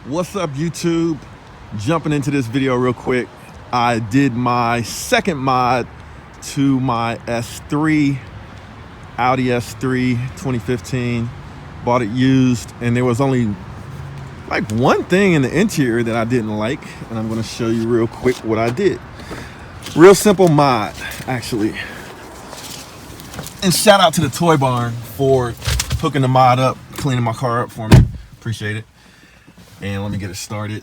What's up, YouTube? Jumping into this video real quick. I did my second mod to my S3, Audi S3 2015. Bought it used, and there was only like one thing in the interior that I didn't like, and I'm gonna show you real quick what I did. Real simple mod, actually. And shout out to the Toy Barn for hooking the mod up, cleaning my car up for me. Appreciate it. And let me get it started.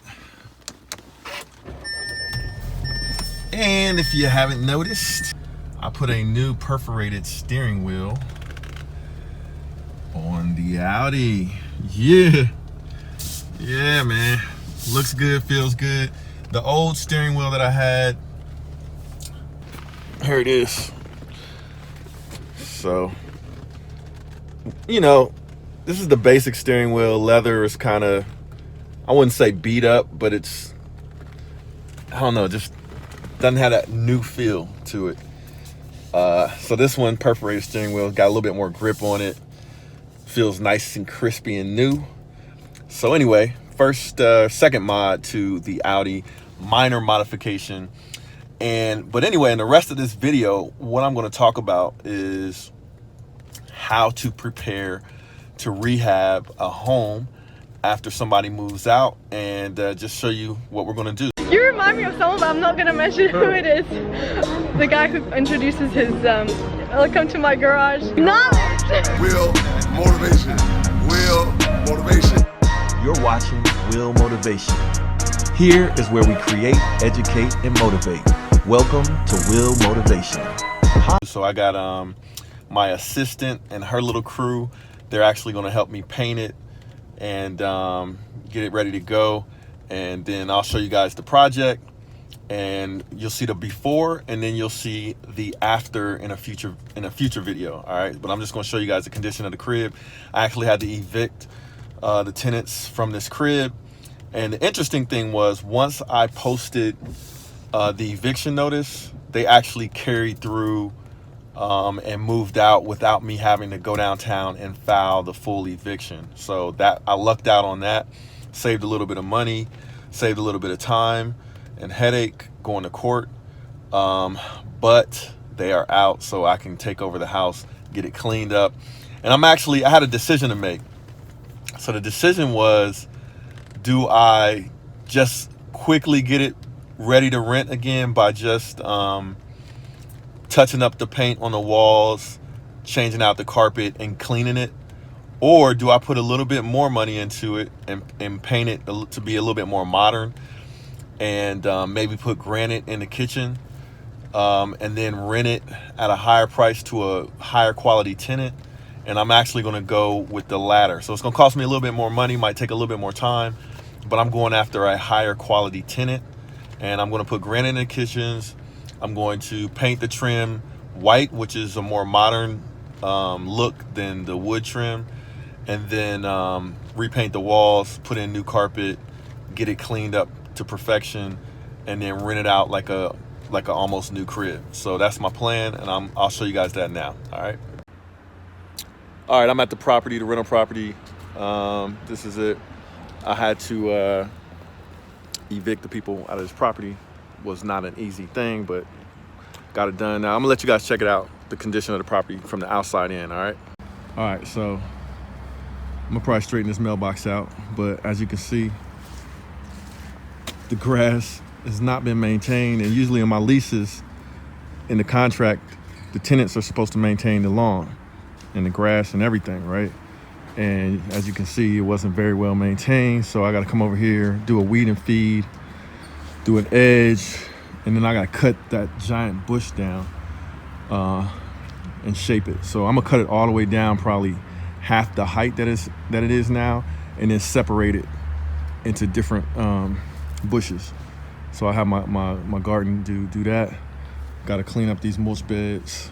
And if you haven't noticed, I put a new perforated steering wheel on the Audi. Yeah, man. Looks good, feels good. The old steering wheel that I had, here it is. So, you know, this is the basic steering wheel. Leather is kind of, I wouldn't say beat up, but it's, I don't know, just doesn't have that new feel to it. So this one, perforated steering wheel, got a little bit more grip on it. Feels nice and crispy and new. So anyway, second mod to the Audi, minor modification. But anyway, in the rest of this video, what I'm going to talk about is how to prepare to rehab a home after somebody moves out, and just show you what we're going to do. You remind me of someone, but I'm not going to mention who it is. The guy who introduces his, welcome to my garage. Knowledge! Will motivation. Will motivation. You're watching Will Motivation. Here is where we create, educate, and motivate. Welcome to Will Motivation. So I got my assistant and her little crew. They're actually going to help me paint it and get it ready to go. And then I'll show you guys the project, and you'll see the before, and then you'll see the after in a future video. All right, but I'm just going to show you guys the condition of the crib. I actually had to evict the tenants from this crib, and the interesting thing was, once I posted the eviction notice, they actually carried through and moved out without me having to go downtown and file the full eviction. So that, I lucked out on that. Saved a little bit of money, saved a little bit of time and headache going to court. But they are out, so I can take over the house, get it cleaned up. And I had a decision to make. So the decision was, do I just quickly get it ready to rent again by just touching up the paint on the walls, changing out the carpet and cleaning it? Or do I put a little bit more money into it and paint it to be a little bit more modern, and maybe put granite in the kitchen, and then rent it at a higher price to a higher quality tenant? And I'm actually going to go with the latter. So it's going to cost me a little bit more money, might take a little bit more time, but I'm going after a higher quality tenant. And I'm going to put granite in the kitchens. I'm going to paint the trim white, which is a more modern look than the wood trim. And then repaint the walls, put in new carpet, get it cleaned up to perfection, and then rent it out like a almost new crib. So that's my plan, and I'll show you guys that now. All right, I'm at the property, the rental property. This is it. I had to evict the people out of this property. Was not an easy thing, but got it done. Now I'm gonna let you guys check it out, the condition of the property from the outside in. All right, so I'm gonna probably straighten this mailbox out, but as you can see, the grass has not been maintained. And usually in my leases, in the contract, the tenants are supposed to maintain the lawn and the grass and everything, right? And as you can see, it wasn't very well maintained. So I gotta come over here, do a weed and feed, do an edge, and then I gotta cut that giant bush down and shape it. So I'm gonna cut it all the way down, probably half the height that it is now, and then separate it into different bushes. So I have my garden do that. Got to clean up these mulch beds.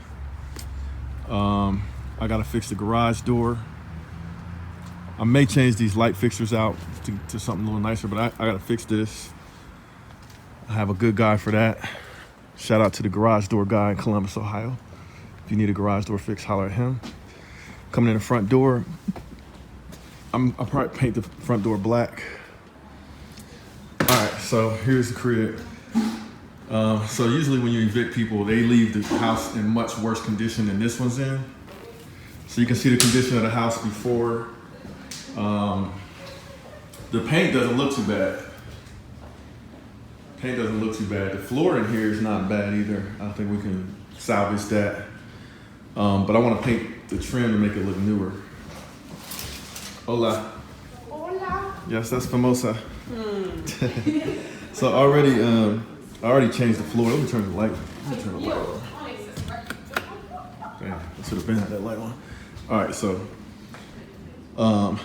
I got to fix the garage door. I may change these light fixtures out to something a little nicer, but I got to fix this. I have a good guy for that. Shout out to the garage door guy in Columbus, Ohio. If you need a garage door fix, holler at him. Coming in the front door, I'll probably paint the front door black. So here's the crib. So usually when you evict people, they leave the house in much worse condition than this one's in. So you can see the condition of the house before. The paint doesn't look too bad. The floor in here is not bad either. I think we can salvage that. But I want to paint the trim to make it look newer. Hola. Hola. Yes, that's famosa. So I already changed the floor. Let me turn the light. Damn, I should have been had that light on. All right, so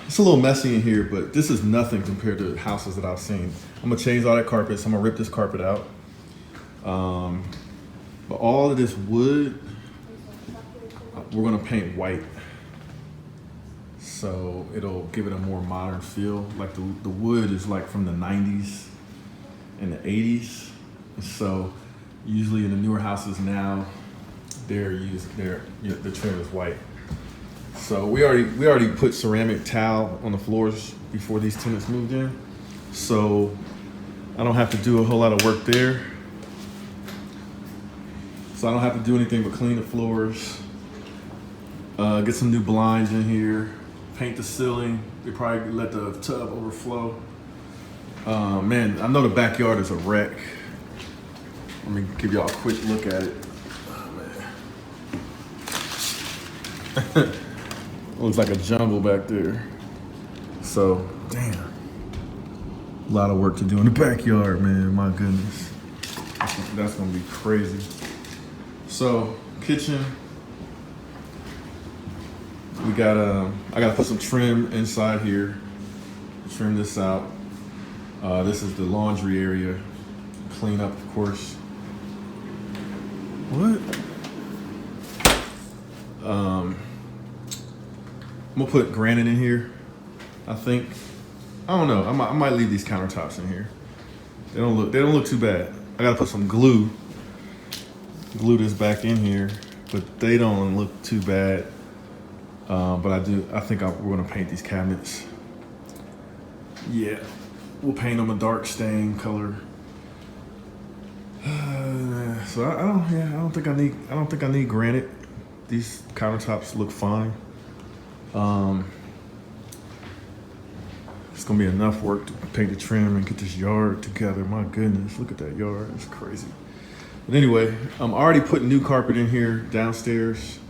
it's a little messy in here, but this is nothing compared to houses that I've seen. I'm gonna change all that carpet, so I'm gonna rip this carpet out. But all of this wood, we're gonna paint white. So it'll give it a more modern feel. Like the wood is like from the 90s and the 80s. So usually in the newer houses now, the trim is white. So we already put ceramic tile on the floors before these tenants moved in. So I don't have to do a whole lot of work there. So I don't have to do anything but clean the floors, get some new blinds in here, paint the ceiling. They probably let the tub overflow. Man, I know the backyard is a wreck. Let me give y'all a quick look at it. Oh, man. Looks like a jungle back there. So, damn. A lot of work to do in the backyard, man. My goodness. That's gonna be crazy. So, kitchen. We got I gotta put some trim inside here. Trim this out. This is the laundry area. Clean up, of course. What? I'm gonna put granite in here, I think. I don't know. I might leave these countertops in here. They don't look too bad. I gotta put some glue this back in here, but they don't look too bad. But I think we're gonna paint these cabinets. Yeah, we'll paint them a dark stain color. So I don't think I need granite. These countertops look fine. It's gonna be enough work to paint the trim and get this yard together. My goodness, look at that yard. It's crazy. But anyway, I'm already putting new carpet in here downstairs.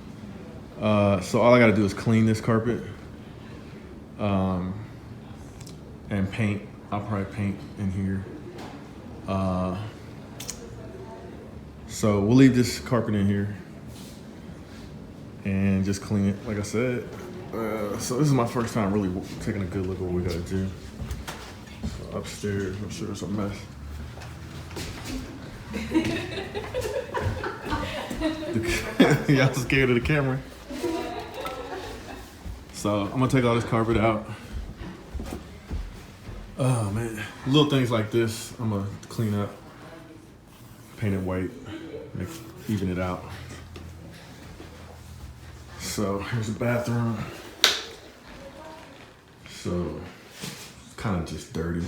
So all I gotta do is clean this carpet and paint. I'll probably paint in here. So we'll leave this carpet in here and just clean it, like I said. So this is my first time really taking a good look at what we gotta do. So upstairs, I'm sure it's a mess. Y'all scared of the camera? So I'm gonna take all this carpet out. Oh man, little things like this, I'm gonna clean up, paint it white, even it out. So here's the bathroom. So it's kind of just dirty,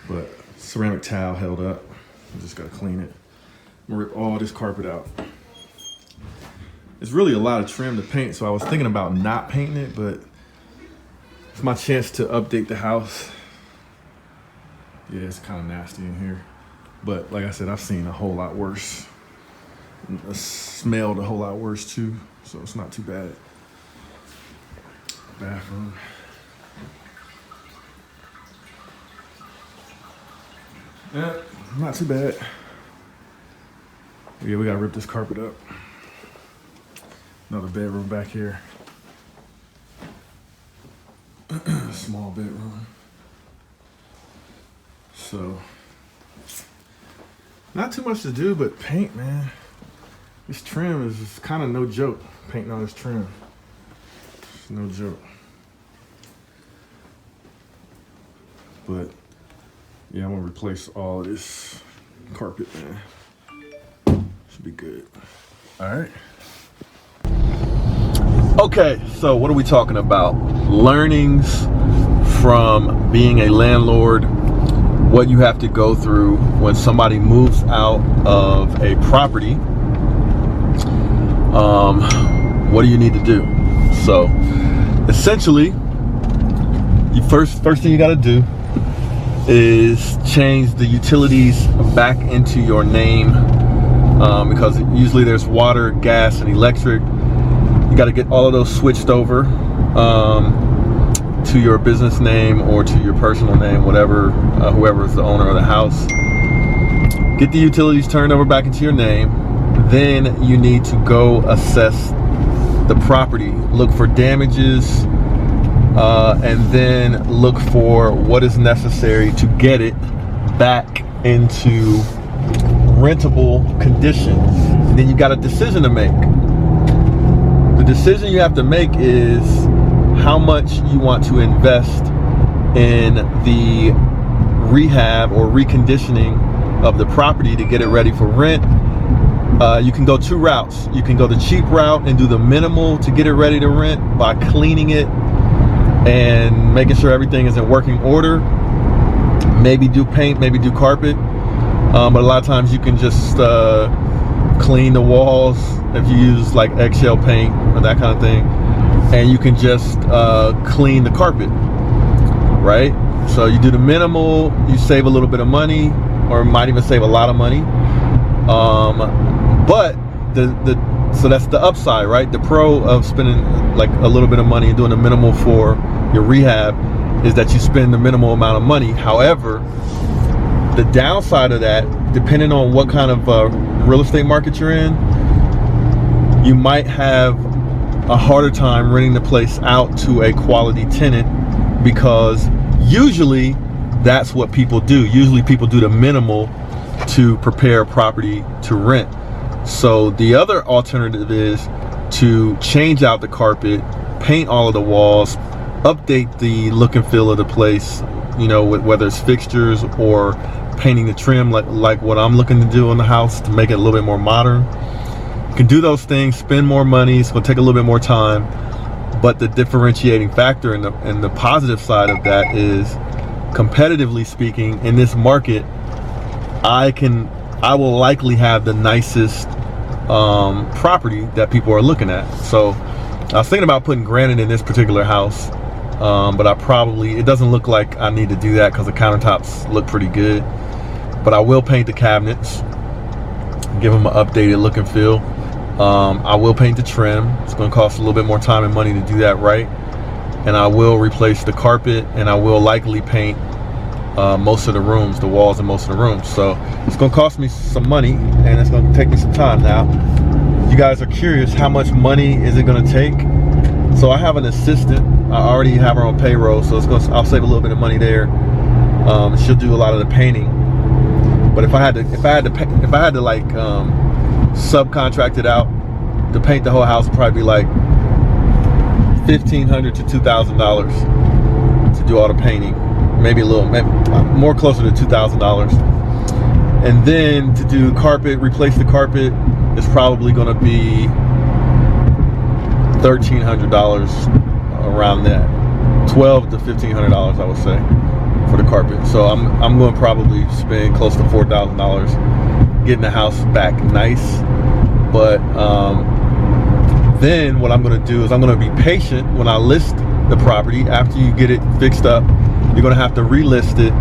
but ceramic towel held up. I just gotta clean it. I'm gonna rip all this carpet out. It's really a lot of trim to paint, so I was thinking about not painting it, but it's my chance to update the house. Yeah, it's kind of nasty in here. But like I said, I've seen a whole lot worse. I smelled a whole lot worse too, so it's not too bad. Bathroom. Yeah, not too bad. Yeah, we gotta rip this carpet up. Another bedroom back here. Small bedroom. So, not too much to do, but paint, man. This trim is kind of no joke, painting on this trim. It's no joke. But, yeah, I'm gonna replace all of this carpet, man. Should be good. All right. Okay, so what are we talking about? Learnings from being a landlord what you have to go through when somebody moves out of a property. What do you need to do? So essentially, first thing you got to do is change the utilities back into your name, because usually there's water, gas, and electric. You got to get all of those switched over to your business name or to your personal name, whatever, whoever is the owner of the house. Get the utilities turned over back into your name. Then you need to go assess the property, look for damages, and then look for what is necessary to get it back into rentable condition. And then you got a decision to make. The decision you have to make is how much you want to invest in the rehab or reconditioning of the property to get it ready for rent. You can go two routes. You can go the cheap route and do the minimal to get it ready to rent by cleaning it and making sure everything is in working order. Maybe do paint, maybe do carpet, but a lot of times you can just clean the walls if you use like eggshell paint or that kind of thing, and you can just clean the carpet, right? So you do the minimal, you save a little bit of money, or might even save a lot of money, but so that's the upside, right? The pro of spending like a little bit of money and doing the minimal for your rehab is that you spend the minimal amount of money. However, the downside of that, depending on what kind of real estate market you're in, you might have a harder time renting the place out to a quality tenant, because usually that's what people do. Usually people do the minimal to prepare a property to rent. So the other alternative is to change out the carpet, paint all of the walls, update the look and feel of the place, you know, whether it's fixtures or painting the trim, like what I'm looking to do in the house to make it a little bit more modern. You can do those things, spend more money. It's going to take a little bit more time, but the differentiating factor and the positive side of that is, competitively speaking, in this market, I will likely have the nicest property that people are looking at. So I was thinking about putting granite in this particular house, but it doesn't look like I need to do that because the countertops look pretty good. But I will paint the cabinets, give them an updated look and feel. I will paint the trim. It's going to cost a little bit more time and money to do that right. And I will replace the carpet, and I will likely paint most of the rooms, the walls in most of the rooms. So it's going to cost me some money, and it's going to take me some time. Now, if you guys are curious, how much money is it going to take? So I have an assistant. I already have her on payroll, so I'll save a little bit of money there. She'll do a lot of the painting. But if I had to like subcontract it out to paint the whole house, it'd probably be like $1,500 to $2,000 to do all the painting. Maybe more closer to $2,000. And then to do carpet, replace the carpet, is probably going to be $1,300, around that. $1,200 to $1,500, I would say, for the carpet. So I'm going to probably spend close to $4,000 getting the house back nice. But then what I'm going to do is I'm going to be patient when I list the property. After you get it fixed up, you're going to have to relist it,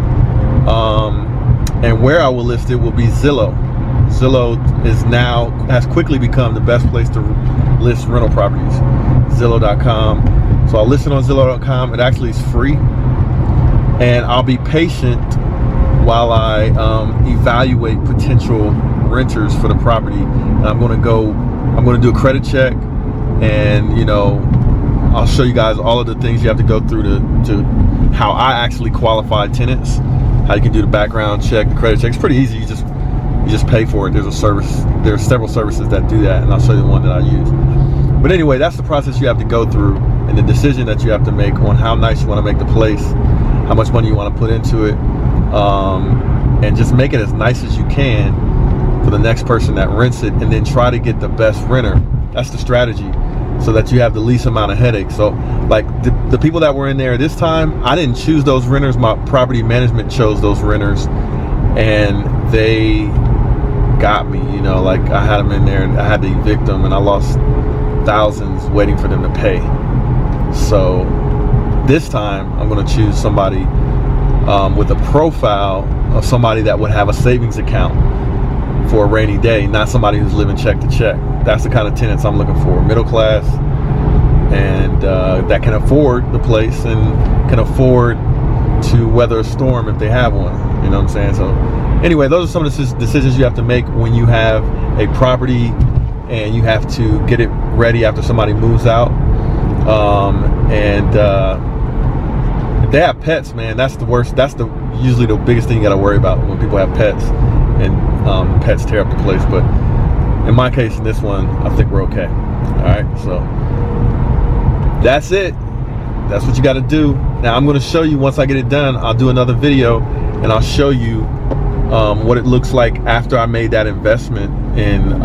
and where I will list it will be Zillow. Zillow has quickly become the best place to list rental properties. Zillow.com. So I'll list it on Zillow.com. It actually is free, and I'll be patient while I evaluate potential renters for the property. And I'm going to do a credit check, and I'll show you guys all of the things you have to go through to how I actually qualify tenants, how you can do the background check, the credit check. It's pretty easy. You just pay for it. There's several services that do that, and I'll show you the one that I use. But anyway, that's the process you have to go through, and the decision that you have to make on how nice you want to make the place, how much money you want to put into it, and just make it as nice as you can for the next person that rents it, and then try to get the best renter. That's the strategy. so that you have the least amount of headaches. So like the people that were in there this time, I didn't choose those renters. My property management chose those renters, and they got me, you know, like I had them in there and I had to evict them, and I lost thousands waiting for them to pay. So this time I'm going to choose somebody with a profile of somebody that would have a savings account for a rainy day, not somebody who's living check to check. That's the kind of tenants I'm looking for. Middle class, and that can afford the place and can afford to weather a storm if they have one. You know what I'm saying? So anyway, those are some of the decisions you have to make when you have a property and you have to get it ready after somebody moves out. If they have pets, man, that's the worst. That's usually the biggest thing you got to worry about when people have pets, and pets tear up the place. But in my case, in this one, I think we're okay. All right, so that's it. That's what you got to do. Now I'm going to show you, once I get it done, I'll do another video and I'll show you what it looks like after I made that investment in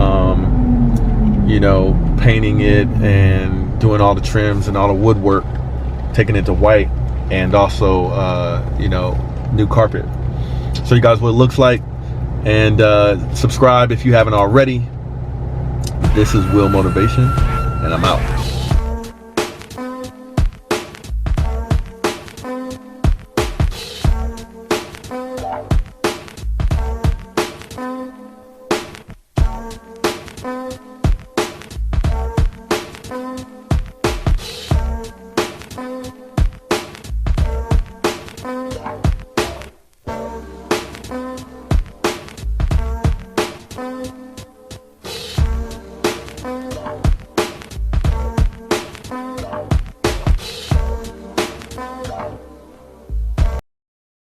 you know, painting it and doing all the trims and all the woodwork, taking it to white, and also you know, new carpet. So you guys what it looks like, and subscribe if you haven't already. This is Will Motivation, and I'm out.